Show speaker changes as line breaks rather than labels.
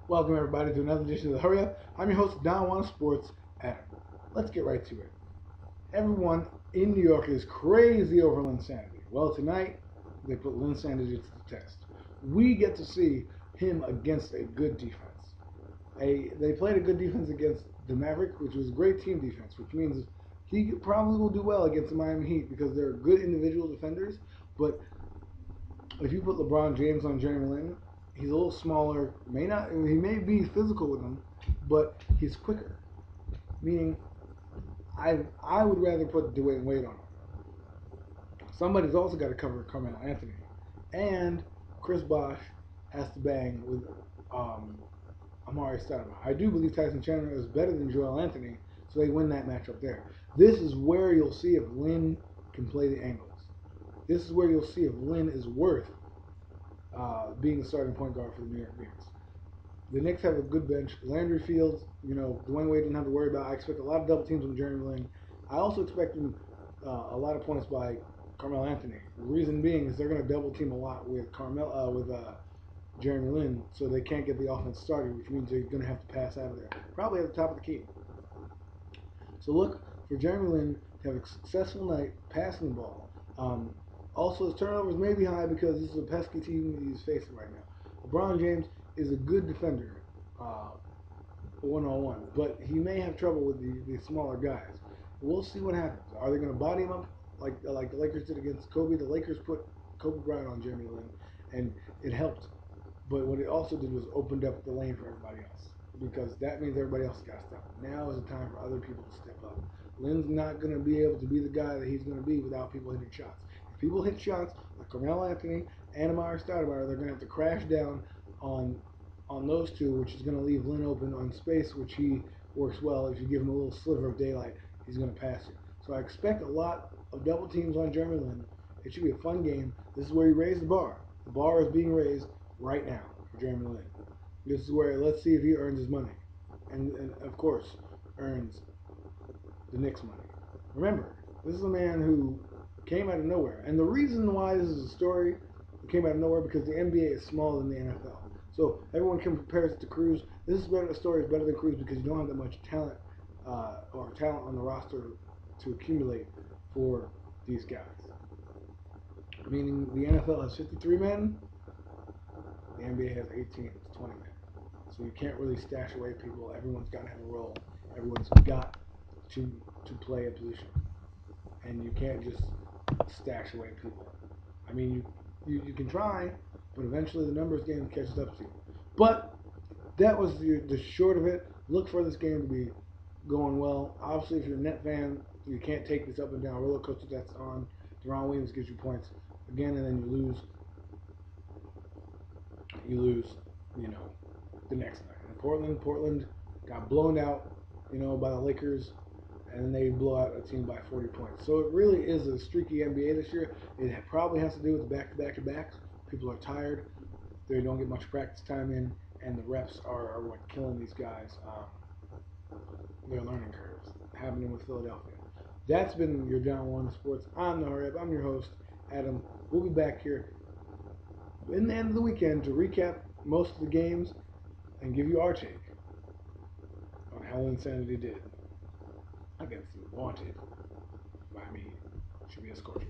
Welcome everybody to another edition of the Hurry Up. I'm your host, Don Juan Sports, Adam. Let's get right to it. Everyone in New York is crazy over Linsanity. Well, tonight they put Linsanity to the test. We get to see him against a good defense. They played a good defense against the Maverick, which was a great team defense, which means he probably will do well against the Miami Heat because they're good individual defenders. But if you put LeBron James on Jeremey Lin, he's a little smaller. He may be physical with him, but he's quicker. Meaning, I would rather put Dwayne Wade on him. Somebody's also got to cover Carmelo Anthony, and Chris Bosh has to bang with Amari Stoudemire. I do believe Tyson Chandler is better than Joel Anthony, so they win that matchup there. This is where you'll see if Lin can play the angles. This is where you'll see if Lin is worth being the starting point guard for the New York Knicks. The Knicks have a good bench. Landry Fields, Dwayne Wade didn't have to worry about. I expect a lot of double teams from Jeremy Lin. I also expect a lot of points by Carmelo Anthony. The reason being is they're going to double team a lot with Jeremy Lin, so they can't get the offense started, which means they're going to have to pass out of there, probably at the top of the key. So look for Jeremy Lin to have a successful night passing the ball. Also, his turnovers may be high because this is a pesky team he's facing right now. LeBron James is a good defender, one-on-one, but he may have trouble with the smaller guys. We'll see what happens. Are they going to body him up like the Lakers did against Kobe? The Lakers put Kobe Bryant on Jeremy Lin, and it helped. But what it also did was opened up the lane for everybody else, because that means everybody else got to step up. Now is the time for other people to step up. Lin's not going to be able to be the guy that he's going to be without people hitting shots. If people hit shots like Carmelo Anthony and Amari Stoudemire, they're going to have to crash down on those two, which is going to leave Lin open on space, which he works well. If you give him a little sliver of daylight, he's going to pass you. So I expect a lot of double teams on Jeremy Lin. It should be a fun game. This is where you raise the bar. The bar is being raised right now for Jeremy Lin. This is where let's see if he earns his money, and of course earns the Knicks money. Remember, this is a man who came out of nowhere, and the reason why this is a story that came out of nowhere because the NBA is smaller than the NFL. So everyone can compare it to Cruz. This is better. The story is better than Cruz because you don't have that much talent on the roster to accumulate for these guys. Meaning the NFL has 53 men. The NBA has 18, it's 20 men. So you can't really stash away people. Everyone's got to have a role. Everyone's got to play a position. And you can't just stash away people. I mean, you can try, but eventually the numbers game catches up to you. But that was the short of it. Look for this game to be going well. Obviously, if you're a Net fan, you can't take this up and down roller coaster that's on. Deron Williams gives you points again, and then you lose. The next night. And Portland got blown out, by the Lakers, and then they blow out a team by 40 points. So it really is a streaky NBA this year. It probably has to do with the back-to-back-to-backs. People are tired. They don't get much practice time in, and the reps are what killing these guys. Their learning curves happening with Philadelphia. That's been your Don Juan Sports. I'm the Hurry Up. I'm your host, Adam. We'll be back here in the end of the weekend to recap most of the games and give you our take on how Linsanity did against the wanted Miami Heat. Should be a scorcher.